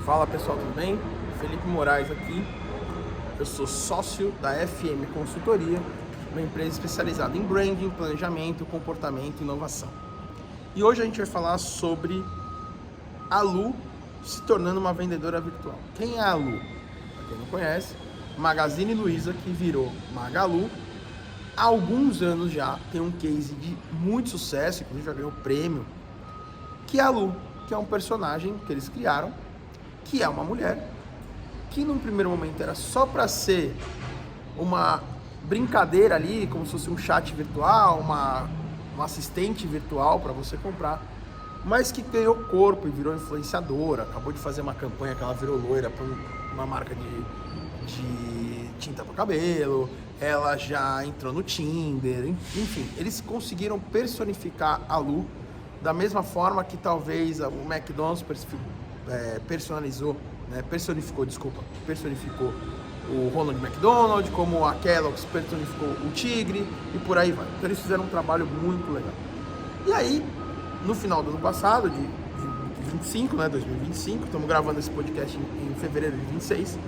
Fala pessoal, tudo bem? Felipe Moraes aqui. Eu sou sócio da FM Consultoria, uma empresa especializada em branding, planejamento, comportamento e inovação. E hoje a gente vai falar sobre a Lu se tornando uma vendedora virtual. Quem é a Lu? Para quem não conhece, Magazine Luiza, que virou Magalu. Há alguns anos já tem um case de muito sucesso, inclusive já ganhou prêmio, que é a Lu, que é um personagem que eles criaram, que é uma mulher, que num primeiro momento era só para ser uma brincadeira ali, como se fosse um chat virtual, uma assistente virtual para você comprar, mas que ganhou corpo e virou influenciadora, acabou de fazer uma campanha que ela virou loira para uma marca de tinta para cabelo, ela já entrou no Tinder, enfim, eles conseguiram personificar a Lu da mesma forma que talvez o McDonald's personificou o Ronald McDonald, como a Kellogg's personificou o Tigre e por aí vai. Então eles fizeram um trabalho muito legal. E aí, no final do ano passado, de 25, 2025, estamos gravando esse podcast em fevereiro de 26,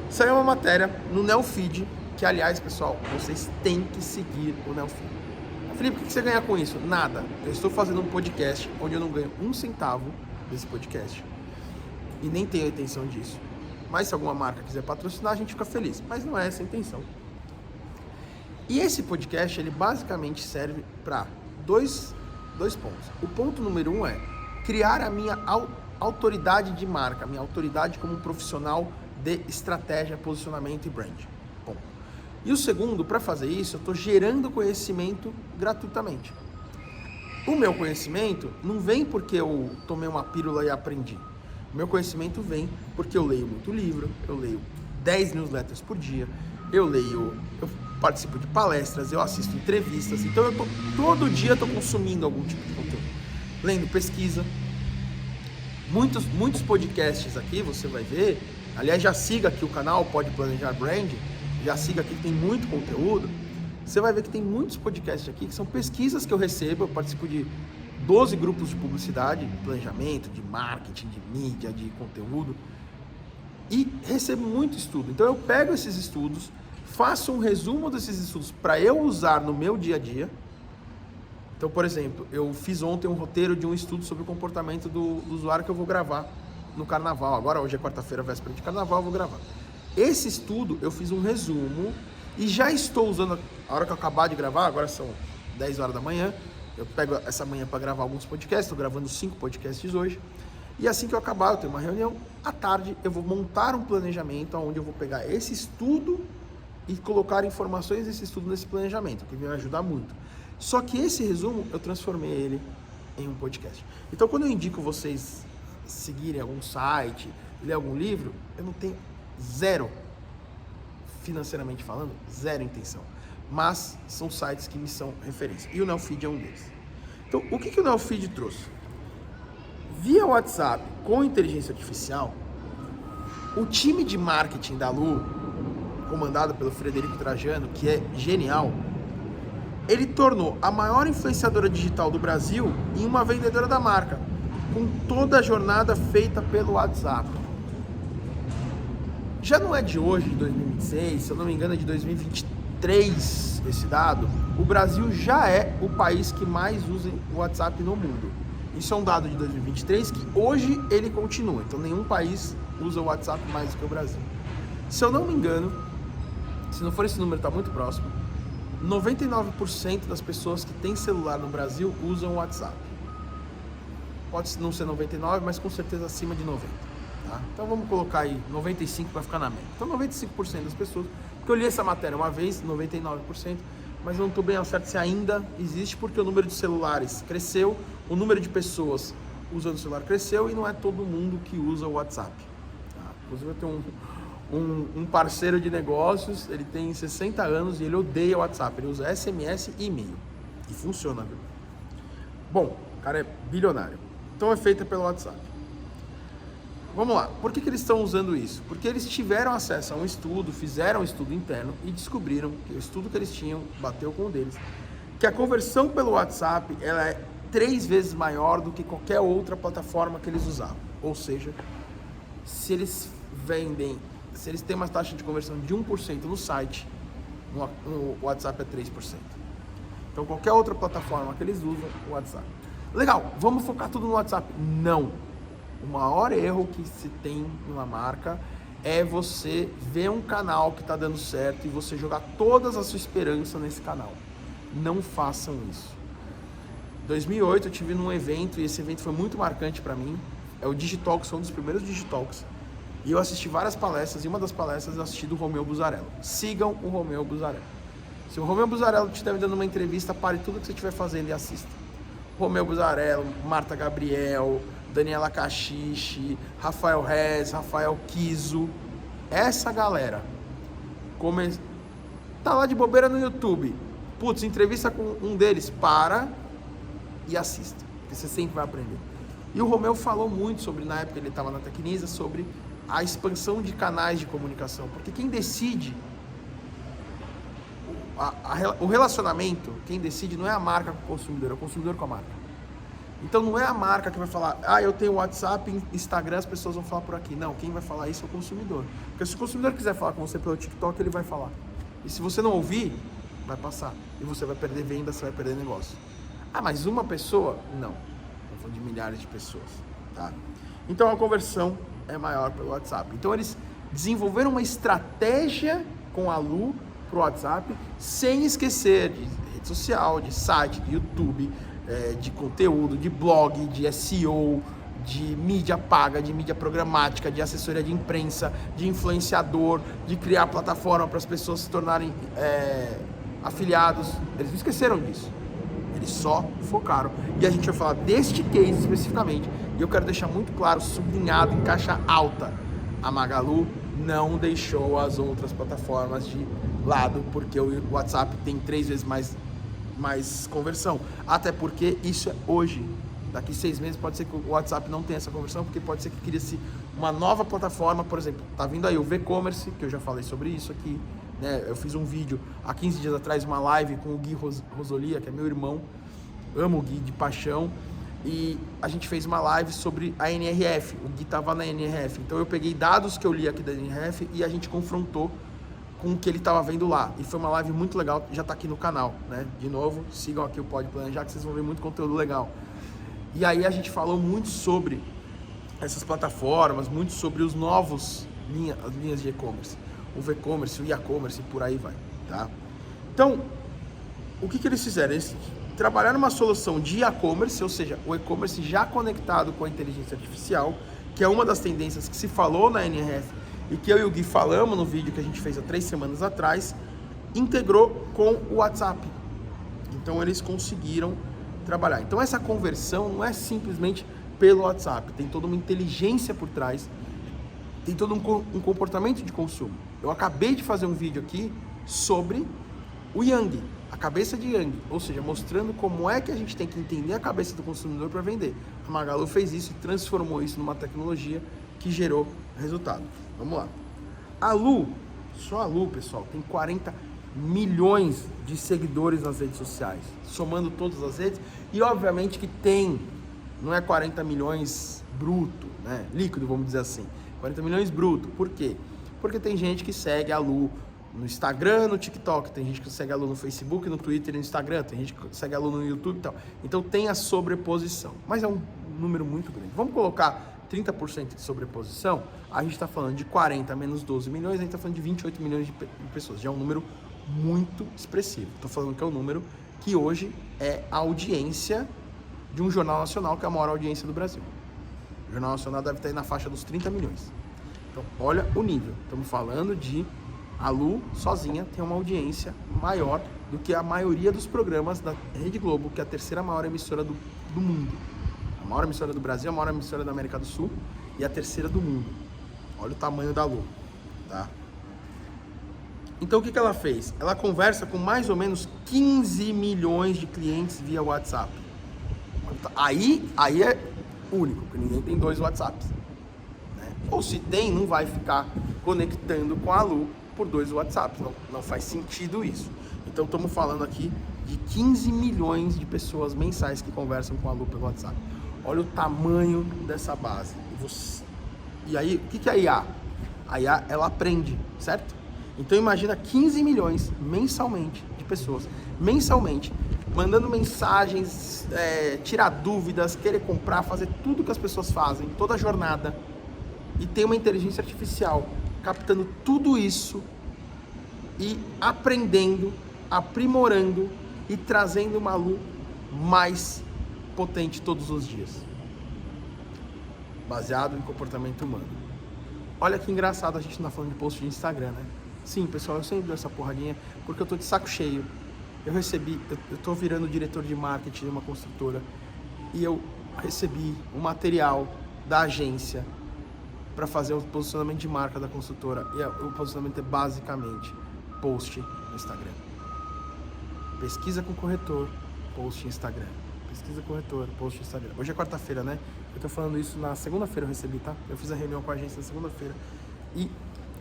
saiu uma matéria no Neofeed, que aliás, pessoal, vocês têm que seguir o Neofeed. Felipe, o que você ganha com isso? Nada. Eu estou fazendo um podcast onde eu não ganho um centavo desse podcast. E nem tenho a intenção disso. Mas se alguma marca quiser patrocinar, a gente fica feliz. Mas não é essa a intenção. E esse podcast, ele basicamente serve para dois pontos. O ponto número 1 é criar a minha autoridade de marca, a minha autoridade como profissional de estratégia, posicionamento e brand. Bom. E o segundo, para fazer isso, eu estou gerando conhecimento gratuitamente. O meu conhecimento não vem porque eu tomei uma pílula e aprendi. O meu conhecimento vem porque eu leio muito livro, eu leio 10 newsletters por dia, eu participo de palestras, eu assisto entrevistas, então todo dia estou consumindo algum tipo de conteúdo. Lendo pesquisa, muitos podcasts aqui você vai ver, aliás já siga aqui o canal Pode Planejar Brand, já siga aqui que tem muito conteúdo, você vai ver que tem muitos podcasts aqui que são pesquisas que eu recebo, eu participo de 12 grupos de publicidade, de planejamento, de marketing, de mídia, de conteúdo e recebo muito estudo. Então eu pego esses estudos, faço um resumo desses estudos para eu usar no meu dia a dia. Então, por exemplo, eu fiz ontem um roteiro de um estudo sobre o comportamento do usuário que eu vou gravar no carnaval. Agora, hoje é quarta-feira, véspera de carnaval, eu vou gravar. Esse estudo eu fiz um resumo e já estou usando, a hora que eu acabar de gravar, agora são 10 horas da manhã, eu pego essa manhã para gravar alguns podcasts, estou gravando 5 podcasts hoje. E assim que eu acabar, eu tenho uma reunião, à tarde eu vou montar um planejamento onde eu vou pegar esse estudo e colocar informações desse estudo nesse planejamento, que vai me ajudar muito. Só que esse resumo, eu transformei ele em um podcast. Então, quando eu indico vocês seguirem algum site, ler algum livro, eu não tenho zero, financeiramente falando, zero intenção. Mas são sites que me são referência. E o Neofeed é um deles. Então, o que o Neofeed trouxe? Via WhatsApp, com inteligência artificial, o time de marketing da Lu, comandado pelo Frederico Trajano, que é genial, ele tornou a maior influenciadora digital do Brasil em uma vendedora da marca, com toda a jornada feita pelo WhatsApp. Já não é de hoje, de 2026, se eu não me engano é de 2023 esse dado, o Brasil já é o país que mais usa o WhatsApp no mundo. Isso é um dado de 2023 que hoje ele continua, então nenhum país usa o WhatsApp mais do que o Brasil. Se eu não me engano, se não for esse número, está muito próximo, 99% das pessoas que têm celular no Brasil usam o WhatsApp. Pode não ser 99, mas com certeza acima de 90. Tá? Então vamos colocar aí 95 para ficar na média. Então 95% das pessoas, porque eu li essa matéria uma vez, 99%, mas não estou bem ao certo se ainda existe, porque o número de celulares cresceu, o número de pessoas usando o celular cresceu e não é todo mundo que usa o WhatsApp. Tá? Inclusive eu tenho um parceiro de negócios, ele tem 60 anos e ele odeia o WhatsApp, ele usa SMS e e-mail. E funciona, viu? Bom, o cara é bilionário. Então é feita pelo WhatsApp. Vamos lá, por que eles estão usando isso? Porque eles tiveram acesso a um estudo, fizeram um estudo interno e descobriram que o estudo que eles tinham bateu com o deles, que a conversão pelo WhatsApp ela é 3 vezes maior do que qualquer outra plataforma que eles usavam. Ou seja, se eles vendem, se eles têm uma taxa de conversão de 1% no site, no WhatsApp é 3%. Então qualquer outra plataforma que eles usam, o WhatsApp. Legal, vamos focar tudo no WhatsApp? Não. O maior erro que se tem numa marca é você ver um canal que está dando certo e você jogar todas a sua esperança nesse canal. Não façam isso. Em 2008 eu tive num evento e esse evento foi muito marcante para mim. É o Digitalks, foi um dos primeiros Digitalks. E eu assisti várias palestras e uma das palestras eu assisti do Romeu Buzarello. Sigam o Romeu Buzarello. Se o Romeu Buzarello estiver dando uma entrevista, pare tudo que você estiver fazendo e assista. Romeu Buzarello, Marta Gabriel, Daniela Cachiche, Rafael Rez, Rafael Kiso. Essa galera tá lá de bobeira no YouTube. Putz, entrevista com um deles, para e assista, porque você sempre vai aprender. E o Romeu falou muito sobre, na época ele estava na Tecnisa, sobre a expansão de canais de comunicação, porque quem decide o relacionamento, quem decide não é a marca com o consumidor, é o consumidor com a marca. Então não é a marca que vai falar, eu tenho WhatsApp, Instagram, as pessoas vão falar por aqui. Não, quem vai falar isso é o consumidor. Porque se o consumidor quiser falar com você pelo TikTok, ele vai falar. E se você não ouvir, vai passar. E você vai perder venda, você vai perder negócio. Mas uma pessoa? Não. Estou falando de milhares de pessoas, tá? Então a conversão é maior pelo WhatsApp. Então eles desenvolveram uma estratégia com a Lu pro WhatsApp, sem esquecer de rede social, de site, de YouTube, de conteúdo, de blog, de SEO, de mídia paga, de mídia programática, de assessoria de imprensa, de influenciador, de criar plataforma para as pessoas se tornarem afiliados. Eles não esqueceram disso. Eles só focaram. E a gente vai falar deste case especificamente. E eu quero deixar muito claro, sublinhado, em caixa alta. A Magalu não deixou as outras plataformas de lado, porque o WhatsApp tem 3 vezes mais conversão. Até porque isso é hoje. Daqui 6 meses pode ser que o WhatsApp não tenha essa conversão, porque pode ser que crie-se uma nova plataforma, por exemplo, tá vindo aí o V-Commerce, que eu já falei sobre isso aqui, né? Eu fiz um vídeo há 15 dias atrás, uma live com o Gui Rosolia, que é meu irmão, amo o Gui de paixão, e a gente fez uma live sobre a NRF, o Gui tava na NRF, então eu peguei dados que eu li aqui da NRF e a gente confrontou com o que ele estava vendo lá, e foi uma live muito legal, já tá aqui no canal, né? De novo, sigam aqui o Pode Planejar, que vocês vão ver muito conteúdo legal. E aí a gente falou muito sobre essas plataformas, muito sobre os novos linhas de e-commerce, o V-Commerce, o e-commerce e por aí vai, tá? Então, o que eles fizeram? Eles trabalharam uma solução de e-commerce, ou seja, o e-commerce já conectado com a inteligência artificial, que é uma das tendências que se falou na NRF e que eu e o Gui falamos no vídeo que a gente fez há 3 semanas atrás, integrou com o WhatsApp. Então eles conseguiram trabalhar. Então essa conversão não é simplesmente pelo WhatsApp, tem toda uma inteligência por trás, tem todo um comportamento de consumo. Eu acabei de fazer um vídeo aqui sobre o Yang, a cabeça de Yang, ou seja, mostrando como é que a gente tem que entender a cabeça do consumidor para vender. A Magalu fez isso e transformou isso numa tecnologia que gerou resultado. Vamos lá. A Lu, só a Lu, pessoal, tem 40 milhões de seguidores nas redes sociais, somando todas as redes, e obviamente que tem, não é 40 milhões bruto, né, líquido, vamos dizer assim, 40 milhões bruto. Por quê? Porque tem gente que segue a Lu no Instagram, no TikTok, tem gente que segue a Lu no Facebook, no Twitter e no Instagram, tem gente que segue a Lu no YouTube e tal. Então tem a sobreposição, mas é um número muito grande. Vamos colocar 30% de sobreposição, a gente está falando de 40 menos 12 milhões, a gente está falando de 28 milhões de pessoas, já é um número muito expressivo. Estou falando que é o número que hoje é a audiência de um jornal nacional, que é a maior audiência do Brasil. O Jornal Nacional deve estar aí na faixa dos 30 milhões. Então, olha o nível. Estamos falando de a Lu, sozinha, tem uma audiência maior do que a maioria dos programas da Rede Globo, que é a 3ª maior emissora do mundo. A maior emissora do Brasil, a maior emissora da América do Sul e a 3ª do mundo. Olha o tamanho da Lu, tá? Então, o que ela fez? Ela conversa com mais ou menos 15 milhões de clientes via WhatsApp. Aí é único, porque ninguém tem 2 WhatsApps, né? Ou se tem, não vai ficar conectando com a Lu por 2 WhatsApps. Não faz sentido isso. Então, estamos falando aqui de 15 milhões de pessoas mensais que conversam com a Lu pelo WhatsApp. Olha o tamanho dessa base. E aí, o que é a IA? A IA, ela aprende, certo? Então imagina 15 milhões mensalmente de pessoas, mensalmente, mandando mensagens, tirar dúvidas, querer comprar, fazer tudo que as pessoas fazem, toda a jornada. E tem uma inteligência artificial captando tudo isso e aprendendo, aprimorando e trazendo uma luz mais potente todos os dias, baseado em comportamento humano. Olha que engraçado, a gente não tá falando de post de Instagram, né? Sim, pessoal, eu sempre dou essa porradinha porque eu tô de saco cheio. Eu tô virando diretor de marketing de uma construtora e eu recebi um material da agência para fazer o posicionamento de marca da construtora. E o posicionamento é basicamente post no Instagram. Pesquisa com corretor, post no Instagram. Pesquisa corretor, post no Instagram. Hoje é quarta-feira, né? Eu tô falando isso na segunda-feira, eu recebi, tá? Eu fiz a reunião com a agência na segunda-feira. E,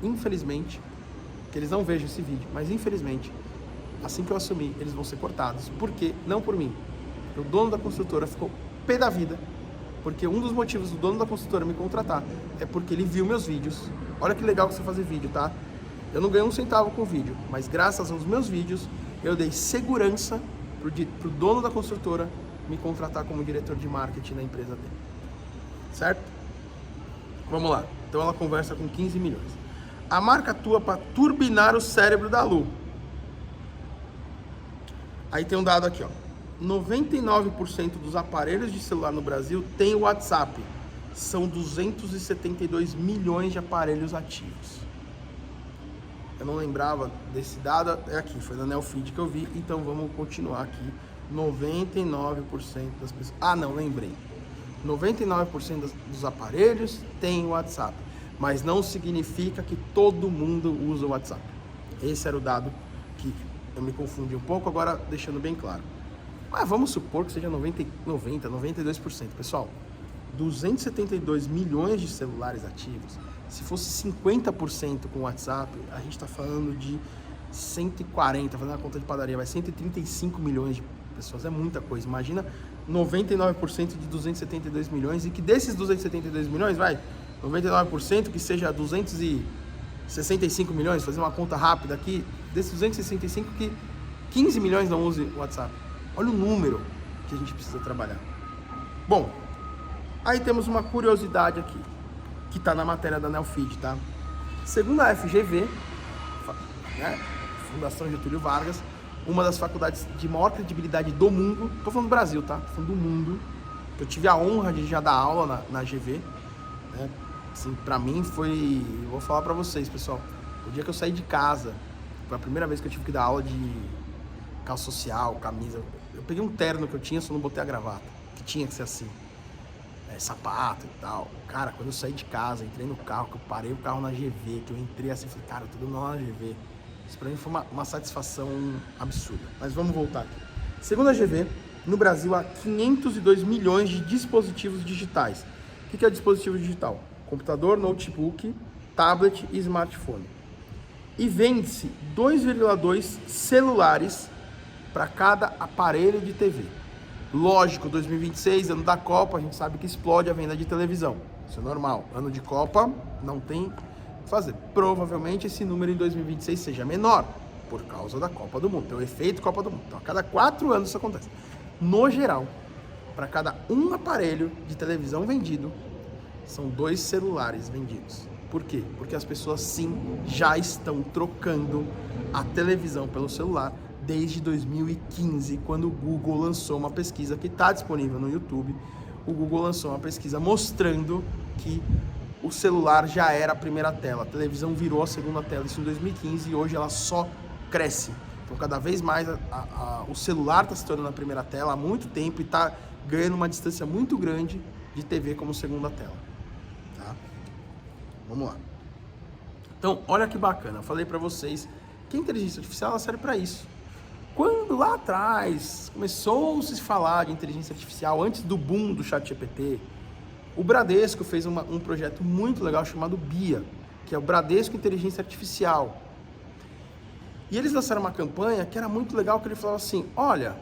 infelizmente, que eles não vejam esse vídeo, mas infelizmente, assim que eu assumi, eles vão ser cortados. Por quê? Não por mim. O dono da construtora ficou pé da vida. Porque um dos motivos do dono da construtora me contratar é porque ele viu meus vídeos. Olha que legal que você fazer vídeo, tá? Eu não ganhei um centavo com o vídeo, mas graças aos meus vídeos, eu dei segurança pro dono da construtora me contratar como diretor de marketing na empresa dele. Certo? Vamos lá. Então ela conversa com 15 milhões. A marca atua para turbinar o cérebro da Lu. Aí tem um dado aqui, ó. 99% dos aparelhos de celular no Brasil tem o WhatsApp. São 272 milhões de aparelhos ativos. Eu não lembrava desse dado, é aqui, foi da Neofeed que eu vi, então vamos continuar aqui. 99% das pessoas... Ah, não, lembrei. 99% dos aparelhos tem o WhatsApp, mas não significa que todo mundo usa o WhatsApp. Esse era o dado que eu me confundi um pouco, agora deixando bem claro. Mas vamos supor que seja 92%. Pessoal, 272 milhões de celulares ativos, se fosse 50% com o WhatsApp, a gente está falando de 140, fazendo a conta de padaria, vai 135 milhões de pessoas, é muita coisa. Imagina 99% de 272 milhões e que desses 272 milhões, 99% que seja 265 milhões, fazer uma conta rápida aqui, desses 265 que 15 milhões não usem o WhatsApp. Olha o número que a gente precisa trabalhar. Bom, aí temos uma curiosidade aqui, que está na matéria da Neofeed, tá? Segundo a FGV, né, Fundação Getúlio Vargas, uma das faculdades de maior credibilidade do mundo, tô falando do Brasil, tá? Tô falando do mundo, eu tive a honra de já dar aula na GV, né? Assim, pra mim foi, eu vou falar pra vocês, pessoal, o dia que eu saí de casa, foi a primeira vez que eu tive que dar aula de calça social, camisa, eu peguei um terno que eu tinha, só não botei a gravata, que tinha que ser assim, sapato e tal. Cara, quando eu saí de casa, entrei no carro, que eu parei o carro na GV, que eu entrei assim, falei, cara, eu tô dando aula na GV. Isso pra mim foi uma satisfação absurda. Mas vamos voltar aqui. Segundo a GV, no Brasil há 502 milhões de dispositivos digitais. O que é dispositivo digital? Computador, notebook, tablet e smartphone. E vende-se 2,2 celulares para cada aparelho de TV. Lógico, 2026, ano da Copa, a gente sabe que explode a venda de televisão. Isso é normal. Ano de Copa, não tem o que fazer. Provavelmente esse número em 2026 seja menor, por causa da Copa do Mundo. Tem o efeito Copa do Mundo. Então, a cada 4 anos isso acontece. No geral, para cada um aparelho de televisão vendido, são 2 celulares vendidos. Por quê? Porque as pessoas, sim, já estão trocando a televisão pelo celular desde 2015, quando o Google lançou uma pesquisa que está disponível no YouTube. O Google lançou uma pesquisa mostrando que o celular já era a primeira tela, a televisão virou a segunda tela, isso em 2015, e hoje ela só cresce. Então, cada vez mais o celular está se tornando a primeira tela há muito tempo e está ganhando uma distância muito grande de TV como segunda tela. Tá? Vamos lá. Então, olha que bacana, eu falei para vocês que a inteligência artificial ela serve para isso. Quando lá atrás começou-se a se falar de inteligência artificial, antes do boom do ChatGPT, o Bradesco fez um projeto muito legal chamado BIA, que é o Bradesco Inteligência Artificial. E eles lançaram uma campanha que era muito legal, que ele falava assim, olha,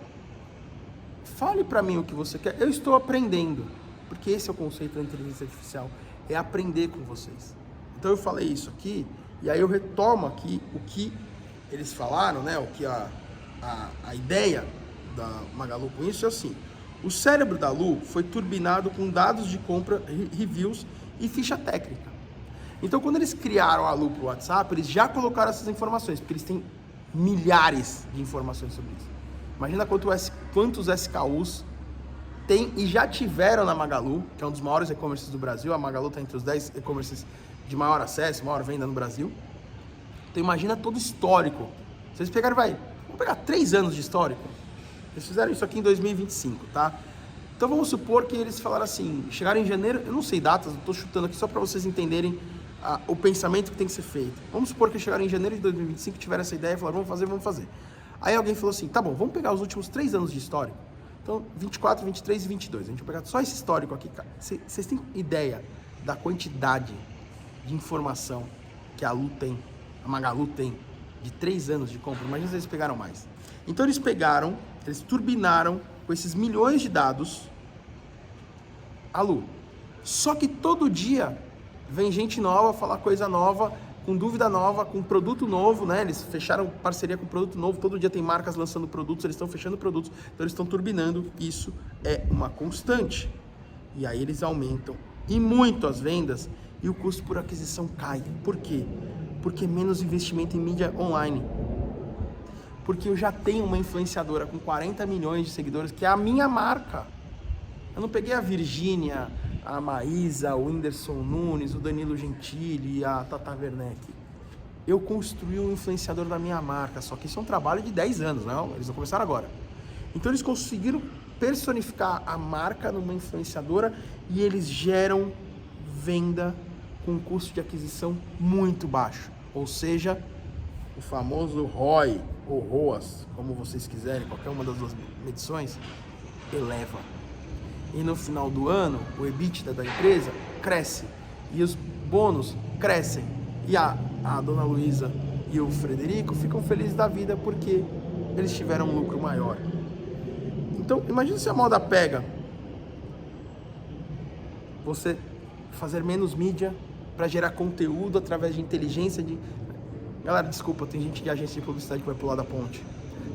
fale para mim o que você quer, eu estou aprendendo, porque esse é o conceito da inteligência artificial. é aprender com vocês. Então eu falei isso aqui, e aí eu retomo aqui o que eles falaram, né? O que a ideia da Magalu com isso é assim: o cérebro da Lu foi turbinado com dados de compra, reviews e ficha técnica. Então, quando eles criaram a Lu pro WhatsApp, eles já colocaram essas informações, porque eles têm milhares de informações sobre isso. Imagina quantos SKUs tem e já tiveram na Magalu, que é um dos maiores e-commerces do Brasil. A Magalu está entre os 10 e-commerces de maior acesso, maior venda no Brasil. Então imagina todo o histórico. Se eles pegarem, vamos pegar 3 anos de histórico. Eles fizeram isso aqui em 2025, tá? Então vamos supor que eles falaram assim, chegaram em janeiro, eu não sei datas, eu tô chutando aqui só para vocês entenderem o pensamento que tem que ser feito. Vamos supor que chegaram em janeiro de 2025, tiveram essa ideia e falaram, vamos fazer. Aí alguém falou assim, tá bom, vamos pegar os últimos 3 anos de histórico. Então, 24, 23 e 22. A gente vai pegar só esse histórico aqui, cara. Vocês têm ideia da quantidade de informação que a Magalu tem de 3 anos de compra? Imagina se eles pegaram mais. Então, eles turbinaram com esses milhões de dados a Lu. Só que todo dia vem gente nova falar coisa nova, com dúvida nova, com produto novo, né? Eles fecharam parceria com produto novo, todo dia tem marcas lançando produtos, eles estão fechando produtos, então eles estão turbinando, isso é uma constante. E aí eles aumentam e muito as vendas e o custo por aquisição cai. Por quê? Porque menos investimento em mídia online. Porque eu já tenho uma influenciadora com 40 milhões de seguidores, que é a minha marca. Eu não peguei a Virgínia, a Maísa, o Whindersson Nunes, o Danilo Gentili, a Tata Werneck. Eu construí um influenciador da minha marca, só que isso é um trabalho de 10 anos, não? Eles não começaram agora. Então eles conseguiram personificar a marca numa influenciadora e eles geram venda com um custo de aquisição muito baixo. Ou seja, o famoso ROI, ou ROAS, como vocês quiserem, qualquer uma das duas medições, eleva. E no final do ano, o EBITDA da empresa cresce. E os bônus crescem. E a dona Luísa e o Frederico ficam felizes da vida porque eles tiveram um lucro maior. Então, imagina se a moda pega você fazer menos mídia para gerar conteúdo através de inteligência de... Galera, desculpa, tem gente de agência de publicidade que vai pular da ponte.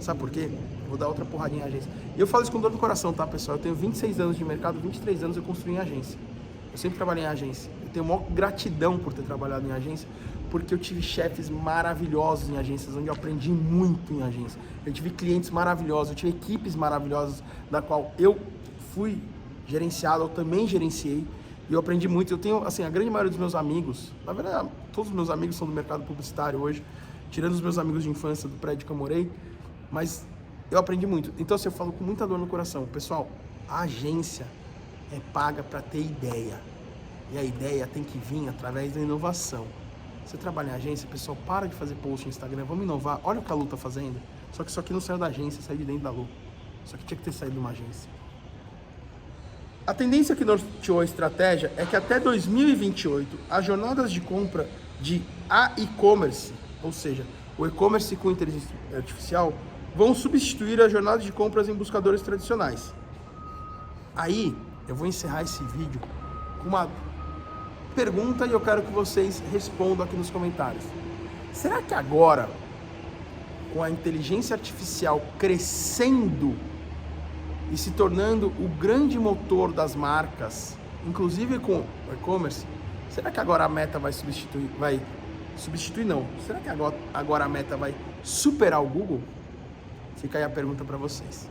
Sabe por quê? Vou dar outra porradinha em agência. E eu falo isso com dor no coração, tá, pessoal? Eu tenho 26 anos de mercado, 23 anos eu construí em agência. Eu sempre trabalhei em agência. Eu tenho maior gratidão por ter trabalhado em agência, porque eu tive chefes maravilhosos em agências, onde eu aprendi muito em agência. Eu tive clientes maravilhosos, eu tive equipes maravilhosas, da qual eu fui gerenciado, eu também gerenciei, e eu aprendi muito. Eu tenho, assim, a grande maioria dos meus amigos, na verdade, todos os meus amigos são do mercado publicitário hoje, tirando os meus amigos de infância do prédio que eu morei, mas eu aprendi muito. Então, assim, eu falo com muita dor no coração. Pessoal, a agência é paga para ter ideia. E a ideia tem que vir através da inovação. Você trabalha em agência, pessoal, para de fazer post no Instagram, vamos inovar. Olha o que a Lu tá fazendo. Só que isso aqui não saiu da agência, saiu de dentro da Lu. Só que tinha que ter saído de uma agência. A tendência que norteou a estratégia é que até 2028, as jornadas de compra de e-commerce, ou seja, o e-commerce com inteligência artificial, vão substituir as jornadas de compras em buscadores tradicionais. Aí, eu vou encerrar esse vídeo com uma pergunta e eu quero que vocês respondam aqui nos comentários. Será que agora, com a inteligência artificial crescendo e se tornando o grande motor das marcas, inclusive com o e-commerce, será que agora a Meta vai substituir não? Será que agora a Meta vai superar o Google? Fica aí a pergunta para vocês.